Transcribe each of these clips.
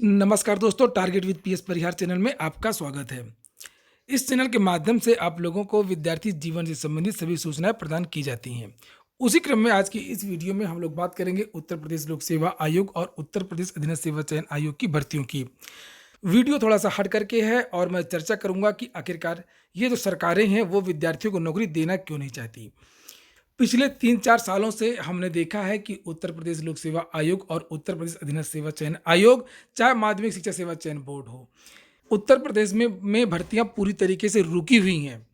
नमस्कार दोस्तों, target with PS Parihar channel में आपका स्वागत है। इस चैनल के माध्यम से आप लोगों को विद्यार्थी जीवन से संबंधित सभी सूचनाएं प्रदान की जाती हैं। उसी क्रम में आज की इस वीडियो में हम लोग बात करेंगे उत्तर प्रदेश लोक सेवा आयोग और उत्तर प्रदेश अधीनस्थ सेवा चयन आयोग की भर्तियों की। वीडियो थोड़ा सा हट करके है और मैं चर्चा करूंगा कि आखिरकार ये जो सरकारें हैं वो विद्यार्थियों को नौकरी देना क्यों नहीं चाहती। पिछले 3-4 सालों से हमने देखा है कि उत्तर प्रदेश लोक सेवा आयोग और उत्तर प्रदेश अधीनस्थ सेवा चयन आयोग, चाहे माध्यमिक शिक्षा सेवा चयन बोर्ड हो, उत्तर प्रदेश में भर्तियां पूरी तरीके से रुकी हुई हैं।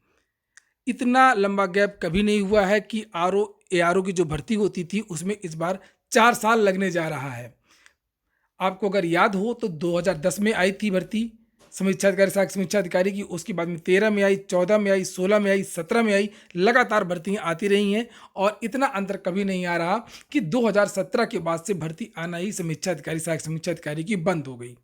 इतना लंबा गैप कभी नहीं हुआ है कि आरओ एआरओ की जो भर्ती होती थी उसमें इस बार 4 साल लगने जा रहा है। आपको अगर याद हो तो 2010 में आई थी भर्ती समीक्षा अधिकारी, सहायक समीक्षा अधिकारी की। उसके बाद में 13 में आई, 14 में आई, 16 में आई, 17 में आई। लगातार भर्तियां आती रही हैं और इतना अंतर कभी नहीं आ रहा कि 2017 के बाद से भर्ती आना ही समीक्षा अधिकारी, सहायक समीक्षा अधिकारी की बंद हो गई।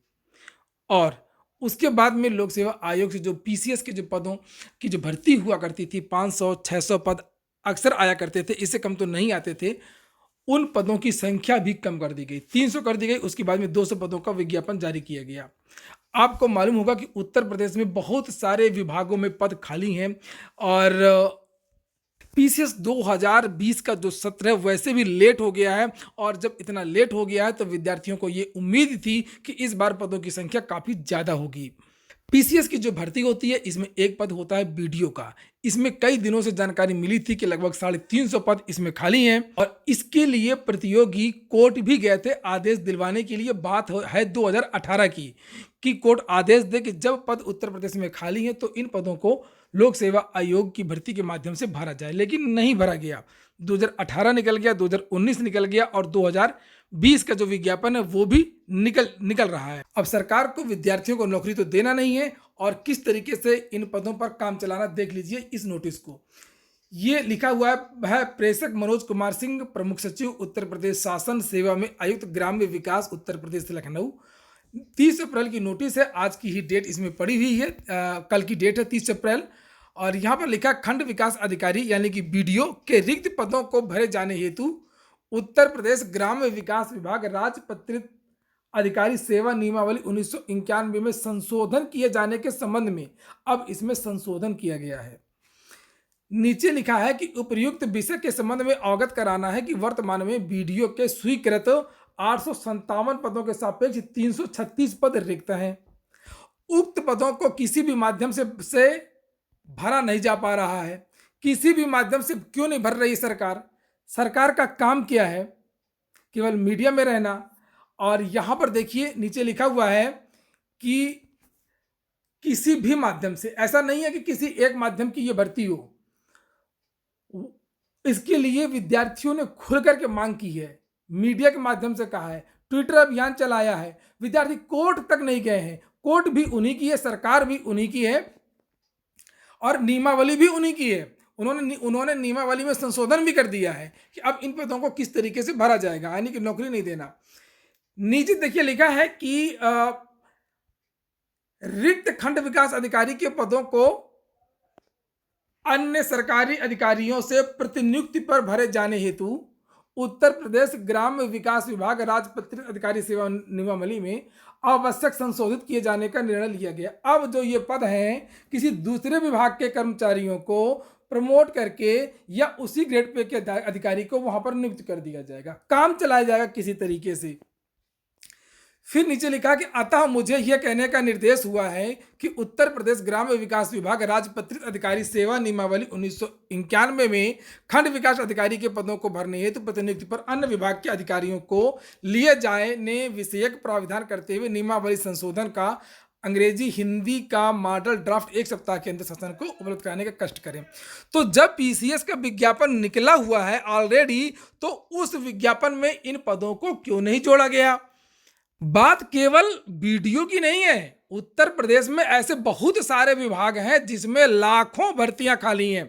और उसके बाद में लोक सेवा आयोग से जो पीसीएस के जो पदों की जो भर्ती हुआ करती थी, 500-600 पद अक्सर आया करते थे, इससे कम तो नहीं आते थे। उन पदों की संख्या भी कम कर दी गई, 300 कर दी गई। उसके बाद में 200 पदों का विज्ञापन जारी किया गया। आपको मालूम होगा कि उत्तर प्रदेश में बहुत सारे विभागों में पद खाली हैं और पीसीएस 2020 का जो सत्र है वैसे भी लेट हो गया है। और जब इतना लेट हो गया है तो विद्यार्थियों को ये उम्मीद थी कि इस बार पदों की संख्या काफ़ी ज़्यादा होगी। पीसीएस की जो भर्ती होती है इसमें एक पद होता है बीडीओ का। इसमें कई दिनों से जानकारी मिली थी कि लगभग 350 पद इसमें खाली हैं और इसके लिए प्रतियोगी कोर्ट भी गए थे आदेश दिलवाने के लिए। बात है 2018 की कि कोर्ट आदेश दे कि जब पद उत्तर प्रदेश में खाली हैं तो इन पदों को लोक सेवा आयोग की भर्ती के माध्यम से भरा जाए, लेकिन नहीं भरा गया। 2018 निकल गया, 2019 निकल गया और 2020 का जो विज्ञापन है वो भी निकल रहा है। अब सरकार को विद्यार्थियों को नौकरी तो देना नहीं है और किस तरीके से इन पदों पर काम चलाना, देख लीजिए इस नोटिस को। ये लिखा हुआ है प्रेषक मनोज कुमार सिंह, प्रमुख सचिव उत्तर प्रदेश शासन सेवा में आयुक्त ग्राम्य विकास उत्तर प्रदेश लखनऊ। 30 अप्रैल की नोटिस है, आज की ही डेट इसमें पड़ी हुई है। कल की डेट है 30 अप्रैल। और यहाँ पर लिखा खंड विकास अधिकारी यानी कि बीडीओ के रिक्त पदों को भरे जाने हेतु उत्तर प्रदेश ग्राम्य विकास विभाग राजपत्रित अधिकारी सेवा नियमावली 1991 में संशोधन किए जाने के संबंध में अब इसमें संशोधन किया गया है। नीचे लिखा है कि उपर्युक्त विषय के संबंध में अवगत कराना है कि वर्तमान में बीडीओ के स्वीकृत 857 पदों के सापेक्ष 336 पद रिक्त हैं। उक्त पदों को किसी भी माध्यम से भरा नहीं जा पा रहा है। किसी भी माध्यम से क्यों नहीं भर रही सरकार का काम क्या है? केवल मीडिया में रहना। और यहां पर देखिए नीचे लिखा हुआ है कि किसी भी माध्यम से, ऐसा नहीं है कि किसी एक माध्यम की यह भर्ती हो। इसके लिए विद्यार्थियों ने खुल करके मांग की है, मीडिया के माध्यम से कहा है, ट्विटर अभियान चलाया है। विद्यार्थी कोर्ट तक नहीं गए हैं। कोर्ट भी उन्हीं की है, सरकार भी उन्हीं की है और नियमावली भी उन्हीं की है। उन्होंने नियमावली में संशोधन भी कर दिया है कि अब इन पदों को किस तरीके से भरा जाएगा, यानी कि नौकरी नहीं देना। नीचे देखिए लिखा है कि रिक्त खंड विकास अधिकारी के पदों को अन्य सरकारी अधिकारियों से प्रतिनियुक्ति पर भरे जाने हेतु उत्तर प्रदेश ग्राम्य विकास विभाग राजपत्रित अधिकारी सेवा नियमावली में आवश्यक संशोधित किए जाने का निर्णय लिया गया। अब जो ये पद हैं किसी दूसरे विभाग के कर्मचारियों को प्रमोट करके या उसी ग्रेड पे के अधिकारी को वहां पर नियुक्त कर दिया जाएगा, काम चलाया जाएगा किसी तरीके से। फिर नीचे लिखा कि अतः मुझे यह कहने का निर्देश हुआ है कि उत्तर प्रदेश ग्राम्य विकास विभाग राजपत्रित अधिकारी सेवा नियमावली 1991 में खंड विकास अधिकारी के पदों को भरने हेतु प्रतिनियुक्ति पर अन्य विभाग के अधिकारियों को लिए जाने विषयक प्राविधान करते हुए नियमावली संशोधन का अंग्रेजी हिंदी का मॉडल ड्राफ्ट 1 सप्ताह के अंदर शासन को उपलब्ध कराने का कष्ट करें। तो जब पीसीएस का विज्ञापन निकला हुआ है ऑलरेडी, तो उस विज्ञापन में इन पदों को क्यों नहीं जोड़ा गया? बात केवल बीडीओ की नहीं है। उत्तर प्रदेश में ऐसे बहुत सारे विभाग हैं जिसमें लाखों भर्तियां खाली हैं,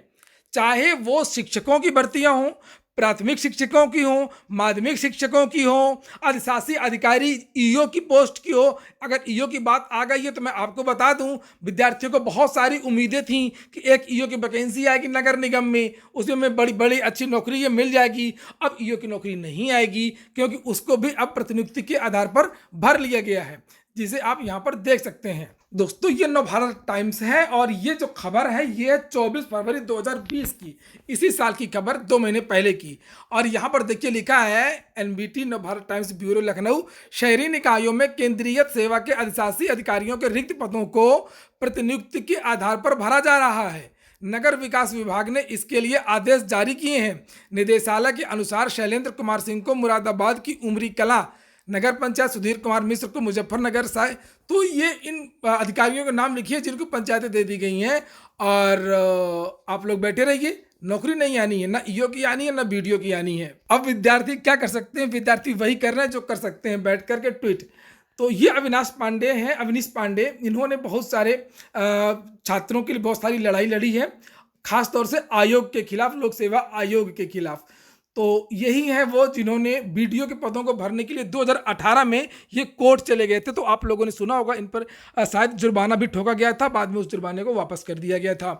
चाहे वो शिक्षकों की भर्तियां हों, प्राथमिक शिक्षकों की हों, माध्यमिक शिक्षकों की हों, अधिशासी अधिकारी ईओ की पोस्ट की हो। अगर ईओ की बात आ गई है तो मैं आपको बता दूं, विद्यार्थियों को बहुत सारी उम्मीदें थीं कि एक ईओ की वैकेंसी आएगी नगर निगम में, उसमें बड़ी बड़ी अच्छी नौकरी ये मिल जाएगी। अब ईओ की नौकरी नहीं आएगी क्योंकि उसको भी अब प्रतिनियुक्ति के आधार पर भर लिया गया है। जिसे आप यहाँ पर देख सकते हैं। दोस्तों ये नवभारत टाइम्स है और ये जो खबर है ये है 24 फरवरी 2020 की, इसी साल की खबर 2 महीने पहले की। और यहाँ पर देखिए लिखा है NBT Navbharat times bureau Lucknow, शहरी निकायों में केंद्रीय सेवा के अधिशासी अधिकारियों के रिक्त पदों को प्रतिनियुक्ति के आधार पर भरा जा रहा है। नगर विकास विभाग ने इसके लिए आदेश जारी किए हैं। निदेशालय के अनुसार शैलेंद्र कुमार सिंह को मुरादाबाद की उमरी कला नगर पंचायत, सुधीर कुमार मिश्र को मुजफ्फरनगर साय। तो ये इन अधिकारियों के नाम लिखिए जिनको पंचायतें दे दी गई हैं। और आप लोग बैठे रहिए, नौकरी नहीं आनी है, ना ईओ की आनी है ना बीडीओ की आनी है। अब विद्यार्थी क्या कर सकते हैं? विद्यार्थी वही कर रहे हैं जो कर सकते हैं, बैठ करके ट्वीट। तो ये अविनाश पांडे हैं, अवनीश पांडे, इन्होंने बहुत सारे छात्रों के लिए बहुत सारी लड़ाई लड़ी है, खासतौर से आयोग के खिलाफ, लोक सेवा आयोग के खिलाफ। तो यही है वो जिन्होंने बीडीओ के पदों को भरने के लिए 2018 में ये कोर्ट चले गए थे। तो आप लोगों ने सुना होगा, इन पर शायद जुर्माना भी ठोका गया था, बाद में उस जुर्माने को वापस कर दिया गया था।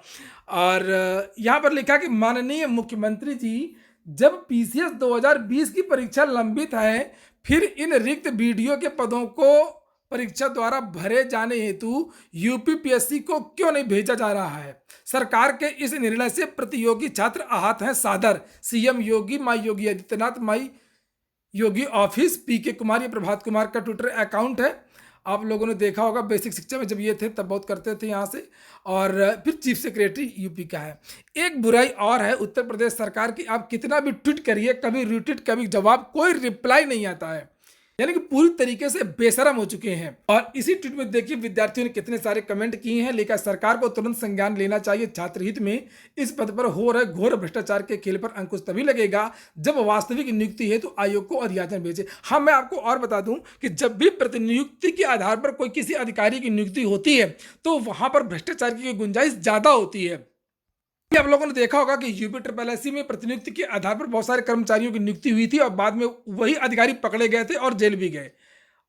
और यहाँ पर लिखा कि माननीय मुख्यमंत्री जी, जब पीसीएस 2020 की परीक्षा लंबित है, फिर इन रिक्त बीडीओ के पदों को परीक्षा द्वारा भरे जाने हेतु यूपीपीएससी को क्यों नहीं भेजा जा रहा है? सरकार के इस निर्णय से प्रतियोगी छात्र आहत हैं सादर। सीएम योगी, माई योगी आदित्यनाथ, माई योगी ऑफिस, पीके कुमार, ये प्रभात कुमार का ट्विटर अकाउंट है। आप लोगों ने देखा होगा, बेसिक शिक्षा में जब ये थे तब बहुत करते थे यहाँ से। और फिर चीफ सेक्रेटरी यूपी का है। एक बुराई और है उत्तर प्रदेश सरकार की, आप कितना भी ट्वीट करिए, कभी रिट्वीट कभी जवाब, कोई रिप्लाई नहीं आता है, यानी कि पूरी तरीके से बेशरम हो चुके हैं। और इसी ट्वीट में देखिए विद्यार्थियों ने कितने सारे कमेंट किए हैं। लेकिन सरकार को तुरंत संज्ञान लेना चाहिए छात्र हित में। इस पद पर हो रहे घोर भ्रष्टाचार के खेल पर अंकुश तभी लगेगा जब वास्तविक नियुक्ति है तो आयोग को अधियाचन भेजे। हाँ, मैं आपको और बता दूं कि जब भी प्रतिनियुक्ति के आधार पर कोई किसी अधिकारी की नियुक्ति होती है तो वहां पर भ्रष्टाचार की गुंजाइश ज्यादा होती है। आप लोगों ने देखा होगा कि यूपी ट्रिपल एससी में प्रतिनियुक्ति के आधार पर बहुत सारे कर्मचारियों की नियुक्ति हुई थी और बाद में वही अधिकारी पकड़े गए थे और जेल भी गए।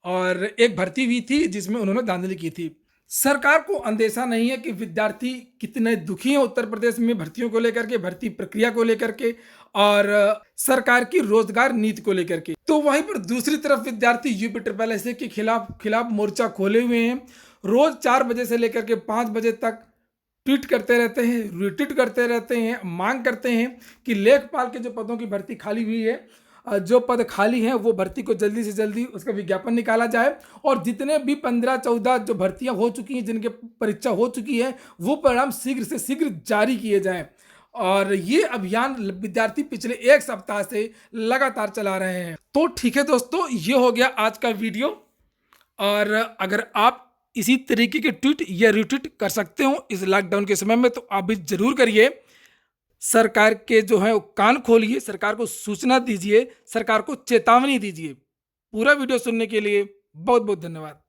और एक भर्ती हुई थी जिसमें उन्होंने धांधली की थी। सरकार को अंदेशा नहीं है कि विद्यार्थी कितने दुखी हैं उत्तर प्रदेश में भर्तियों को लेकर के, भर्ती प्रक्रिया को लेकर के और सरकार की रोजगार नीति को लेकर के। तो वहीं पर दूसरी तरफ विद्यार्थी यूपी ट्रिपल एससी के खिलाफ मोर्चा खोले हुए हैं। रोज 4 बजे से लेकर के 5 बजे तक ट्वीट करते रहते हैं, रिट्वीट करते रहते हैं, मांग करते हैं कि लेखपाल के जो पदों की भर्ती खाली हुई है, जो पद खाली हैं वो भर्ती को जल्दी से जल्दी उसका विज्ञापन निकाला जाए। और जितने भी 15-14 जो भर्तियां हो चुकी हैं, जिनके परीक्षा हो चुकी है, वो परिणाम शीघ्र से शीघ्र जारी किए जाएं। और ये अभियान विद्यार्थी पिछले 1 सप्ताह से लगातार चला रहे हैं। तो ठीक है दोस्तों, ये हो गया आज का वीडियो। और अगर आप इसी तरीके के ट्वीट या रिट्वीट कर सकते हो इस लॉकडाउन के समय में तो आप भी जरूर करिए। सरकार के जो है कान खोलिए, सरकार को सूचना दीजिए, सरकार को चेतावनी दीजिए। पूरा वीडियो सुनने के लिए बहुत बहुत धन्यवाद।